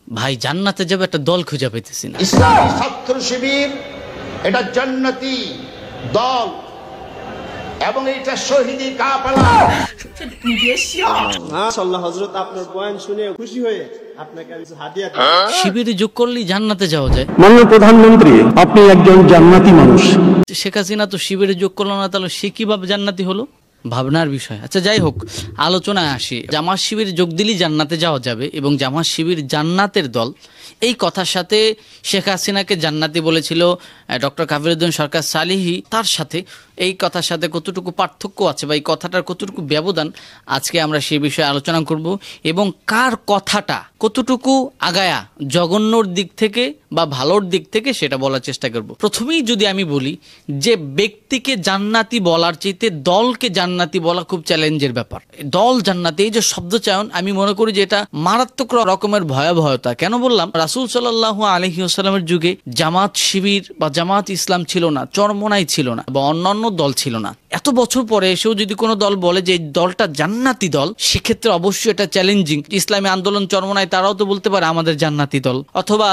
ভাই জান্নাতে যাবে একটা দল খুঁজে পেতেছি না। ইসলামী ছাত্র শিবির এটা জান্নাতি দল এবং এটা শহীদি কাফেলা। মাশাআল্লাহ হযরত আপনার বয়ান শুনে খুশি হয়ে আপনাকে আমি হাদিয়া দিই। শিবিরে যোগ করলেই জান্নাতে যাওয়া যায়। মাননীয় প্রধানমন্ত্রী, আপনি একজন জান্নাতি মানুষ। শেখ হাসিনা তো শিবিরে যোগ করলো না, তাহলে সে কিভাবে জান্নাতি হলো? ভাবনার বিষয়। আচ্ছা যাই হোক, আলোচনায় আসি। জামাত শিবির যোগ দিলেই জান্নাতে যাওয়া যাবে এবং জামাত শিবির জান্নাতের দল, এই কথার সাথে শেখ হাসিনাকে জান্নাতি বলেছিল ডক্টর কাফিরউদ্দিন সরকার সালিহি, তার সাথে এই কথার সাথে কতটুকু পার্থক্য আছে বা এই কথাটার কতটুকু ব্যবধান, আজকে আমরা সেই বিষয়ে আলোচনা করব এবং কার কথাটা কতটুকু আগায়া জঘন্যর দিক থেকে বা ভালোর দিক থেকে সেটা বলার চেষ্টা করব। প্রথমেই যদি আমি বলি যে ব্যক্তিকে জান্নাতি বলার চাইতে দলকে জান্নাতি বলা খুব চ্যালেঞ্জের ব্যাপার। দল জান্নাতি, এই যে শব্দ চয়ন, আমি মনে করি যে এটা মারাত্মক রকমের ভয়াবহতা। কেন বললাম? রাসূল সাল্লাল্লাহু আলাইহি ওয়াসাল্লামের যুগে জামাত শিবির বা জামাত ইসলাম ছিল না, চরমোনাই ছিল না বা অন্যান্য দল ছিল না। এত বছর পরে এসেও যদি কোনো দল বলে যে এই দলটা জান্নাতি দল, সেক্ষেত্রে অবশ্যই এটা চ্যালেঞ্জিং। ইসলামী আন্দোলন চরমোনাই তারাও তো বলতে পারে আমাদের জান্নাতি দল, অথবা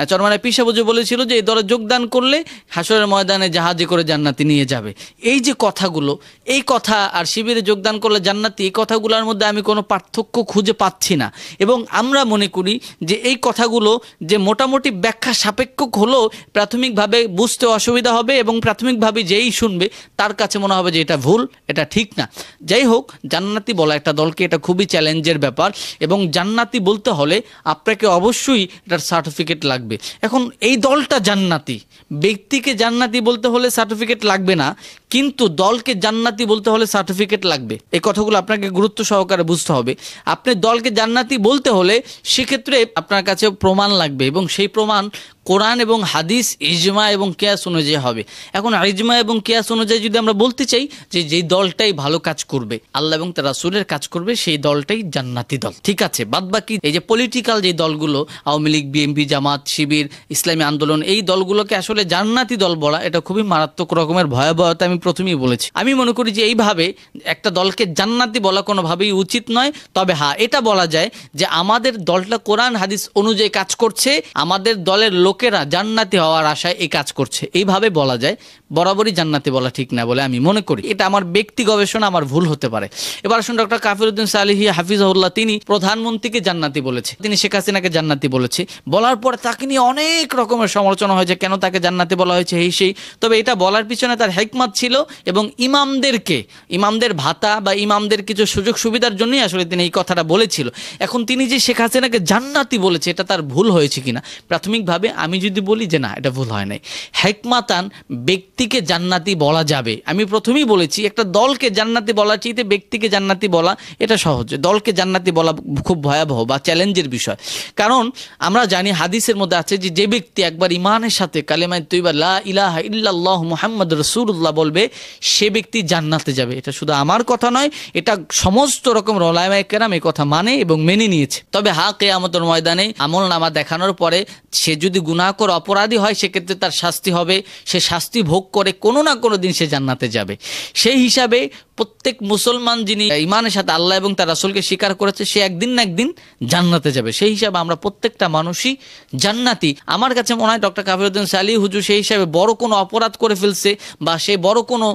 চরমোনাই পিসাবুজু বলেছিল যে এই দলে যোগদান করলে হাসরের ময়দানে জাহাজে করে জান্নাতি নিয়ে যাবে। এই যে কথাগুলো, এই কথা আর শিবিরে যোগদান করলে জান্নাতি, এই কথাগুলোর মধ্যে আমি কোনো পার্থক্য খুঁজে পাচ্ছি না। এবং আমরা মনে করি যে এই কথাগুলো যে মোটামুটি ব্যাখ্যা সাপেক্ষ হলেও প্রাথমিকভাবে বুঝতে অসুবিধা হবে এবং প্রাথমিকভাবে যেই শুনবে তার কাছে মনে হবে যে এটা ভুল, এটা ঠিক না। যাই হোক, জান্নাতি বলা একটা দলকে এটা খুবই চ্যালেঞ্জের ব্যাপার এবং জান্নাতি বলতে হলে আপনাকে অবশ্যই এটার সার্টিফিকেট লাগবে। এখন এই দলটা জান্নাতি, ব্যক্তিকে জান্নাতি বলতে হলে সার্টিফিকেট লাগবে না, কিন্তু দলকে জান্নাতি বলতে হলে সার্টিফিকেট লাগবে। এই কথাগুলো আপনাকে গুরুত্ব সহকারে বুঝতে হবে। আপনি দলকে জান্নাতি বলতে হলে সেক্ষেত্রে আপনার কাছে প্রমাণ লাগবে এবং সেই প্রমাণ কোরআন এবং হাদিস, ইজমা এবং কিয়াস অনুযায়ী হবে। এখন ইজমা এবং কিয়াস অনুযায়ী যদি আমরা বলতে চাই যে যেই দলটাই ভালো কাজ করবে, আল্লাহ এবং তার রাসূলের কাজ করবে, সেই দলটাই জান্নাতি দল, ঠিক আছে? বাদবাকি এই যে পলিটিক্যাল যে দলগুলো, আওয়ামী লীগ, বিএনপি, জামাত শিবির, ইসলামী আন্দোলন, এই দলগুলোকে আসলে জান্নাতি দল বলা এটা খুবই মারাত্মক রকমের ভয়াবহতা। আমি প্রথমেই বলেছি, আমি মনে করি যে এইভাবে একটা দলকে জান্নাতি বলা কোনোভাবেই উচিত নয়। তবে হ্যাঁ, এটা বলা যায় যে আমাদের দলটা কোরআন হাদিস অনুযায়ী কাজ করছে, আমাদের দলের লোকেরা জান্নাতি হওয়ার আশায় এই কাজ করছে, এইভাবে বলা যায়। বরাবরই জান্নাতি বলা ঠিক না বলে আমি মনে করি। এটা আমার ব্যক্তি গবেষণা, আমার ভুল হতে পারে। এবার আসুন, ডক্টর কাফিরউদ্দিন সালিহি হাফিজাহুল্লাহ, তিনি প্রধানমন্ত্রীকে জান্নাতি বলেছে, তিনি শেখ হাসিনাকে জান্নাতি বলেছে। বলার পরে তাকে নিয়ে অনেক রকমের সমালোচনা হয়েছে, কেন তাকে জান্নাতি বলা হয়েছে এই সেই। তবে এটা বলার পিছনে তার হিকমত ছিল এবং ইমামদের ভাতা বা ইমামদের কিছু সুযোগ সুবিধার জন্যই আসলে তিনি এই কথাটা বলেছিল। এখন তিনি যে শেখ হাসিনাকে জান্নাতি বলেছে, এটা তার ভুল হয়েছে কিনা, প্রাথমিকভাবে আমি যদি বলি যে না, এটা ভুল হয় নাই। হিকমাতান ব্যক্তিকে জান্নাতি বলা যাবে। আমি প্রথমেই বলেছি একটা দলকে জান্নাতি বলার চাইতে ব্যক্তিকে জান্নাতি বলা এটা সহজ, দলকে জান্নাতি বলা খুব ভয়াবহ বা চ্যালেঞ্জের বিষয়। কারণ আমরা জানি হাদিসের মধ্যে আছে যে যে ব্যক্তি একবার ইমানের সাথে কালেমায়ে তৈয়বা লা ইলাহা ইল্লাল্লাহু মুহাম্মাদুর রাসূলুল্লাহ বলবে, সে ব্যক্তি জান্নাতে যাবে। এটা শুধু আমার কথা নয়, এটা সমস্ত রকম উলামায়ে কেরাম এই কথা মানে এবং মেনে নিয়েছে। তবে হ্যাঁ, কিয়ামতের ময়দানে আমলনামা দেখানোর পরে সে যদি গুনাহ করে অপরাধী হয়, সেক্ষেত্রে তার শাস্তি হবে, সে শাস্তি ভোগ করে কোনো না কোনো দিন সে জান্নাতে যাবে। সেই হিসাবে প্রত্যেক মুসলমান যিনি ইমানের সাথে আল্লাহ এবং তার রাসূলকে স্বীকার করেছে, সে একদিন না একদিন জান্নাতে যাবে। সেই হিসাবে আমরা প্রত্যেকটা মানুষই জান্নাতি। আমার কাছে মনে হয় ডক্টর কাফিরউদ্দিন সালিহি হুজুর সেই হিসাবে বড় কোনো অপরাধ করে ফেলছে বা সে বড় কোনো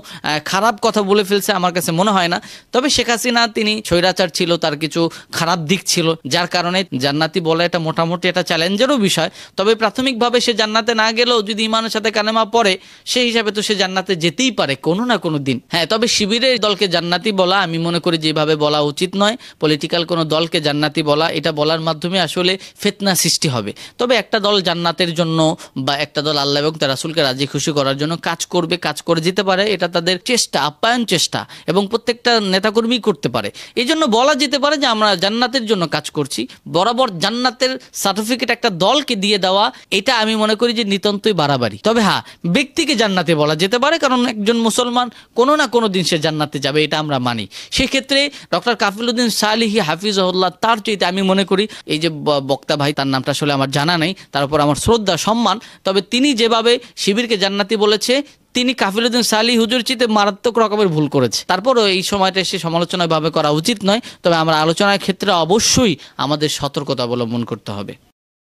খারাপ কথা বলে ফেলছে আমার কাছে মনে হয় না। তবে শেখ হাসিনা তিনি স্বৈরাচার ছিল, তার কিছু খারাপ দিক ছিল, যার কারণে জান্নাতি বলা এটা মোটামুটি একটা চ্যালেঞ্জেরও বিষয়। তবে প্রাথমিকভাবে সে জান্নাতে না গেলেও যদি ইমানের সাথে কালেমা পড়ে, সেই হিসাবে তো সে জান্নাতে যেতেই পারে কোনো না কোনো দিন। হ্যাঁ, তবে শিবিরের দলকে জান্নাতি বলা আমি মনে করি যেভাবে বলা উচিত নয়। পলিটিক্যাল কোনো দলকে জান্নাতি বলা, এটা বলার মাধ্যমে আসলে ফিতনা সৃষ্টি হবে। তবে একটা দল জান্নাতের জন্য বা একটা দল আল্লাহ এবং তার রাসূলকে রাজি খুশি করার জন্য কাজ করবে, কাজ করে যেতে পারে, এটা তাদের চেষ্টা, আপ্যায়ন চেষ্টা এবং প্রত্যেকটা নেতাকর্মী করতে পারে। এই জন্য বলা যেতে পারে যে আমরা জান্নাতের জন্য কাজ করছি। বরাবর জান্নাতের সার্টিফিকেট একটা দলকে দিয়ে দেওয়া, এটা আমি মনে করি যে নিতান্তই বাড়াবাড়ি। তবে হ্যাঁ, ব্যক্তিকে জান্নাতে বলা যেতে পারে, কারণ একজন মুসলমান কোনো না কোনো দিন সে জান্নাতে যাবে, এটা আমরা মানি। সেক্ষেত্রে ডক্টর কাফিরউদ্দিন সালিহি হাফিজাহুল্লাহ, তার চাইতে আমি মনে করি এই যে বক্তা ভাই, তার নামটা আসলে আমার জানা নেই, তার উপর আমার শ্রদ্ধা সম্মান, তবে তিনি যেভাবে শিবিরকে জান্নাতি বলেছে, তিনি কাফিরউদ্দিন সালিহি হুজুর চিতে মারাত্মক রকমের ভুল করেছে। তারপরও এই সময়টা এসে সমালোচনা ভাবে করা উচিত নয়। তবে আমরা আলোচনার ক্ষেত্রে অবশ্যই আমাদের সতর্কতা অবলম্বন করতে হবে।